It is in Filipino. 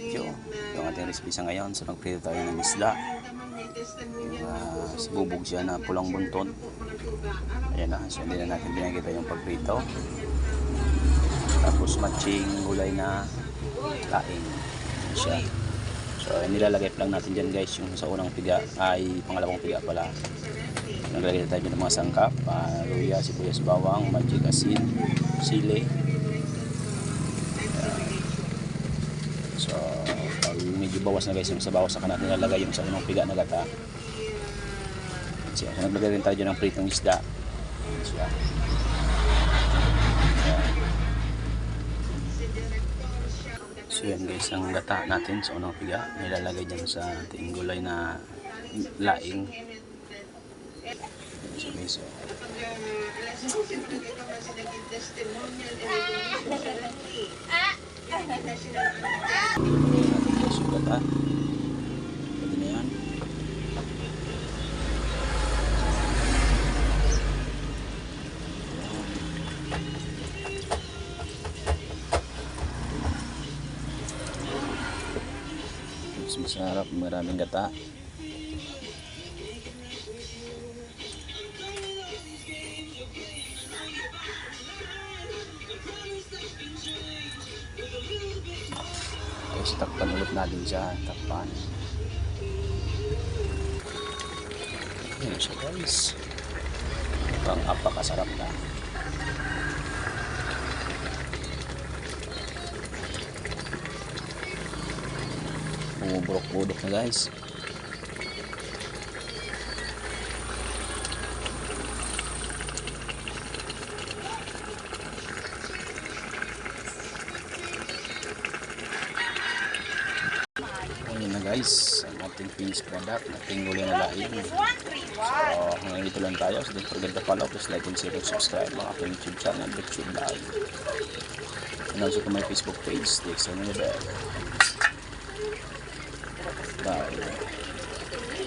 video. Yung ating recipe sa ngayon. So nagprito tayo ng isda. Sibubog siya na pulang buntot. Ayan na. So hindi na natin pinakita yung pagprito. Tapos matching gulay na laing. Ayan siya. So nilalagay pa lang natin dyan guys yung sa unang piga ay pangalawang piga pala. Naglagay tayo ng mga sangkap, luya, sibuyas, bawang, magic, asin, sili. So medyo bawas na guys yung sa bawas, saka natin nilalagay yung sa unang piga na gata. So naglagay rin tayo dyan ng pritong isda. So yan guys, ang gata natin sa unang piga nilalagay dyan sa ating gulay na laing. So guys, gata. Pwede na yan. Masarap, maraming gata. Tapos takpan ulit natin siya, takpan. Ayan siya guys. Pang apakasarap na. Bumuburok-budok na guys. Ayan na guys, ang ating finished product, ating gulay na laing. So hanggang dito lang tayo. So don't forget to follow, please like and share and subscribe ang aking YouTube channel, YouTube Live. And also to my Facebook page, click on the bell. Bye.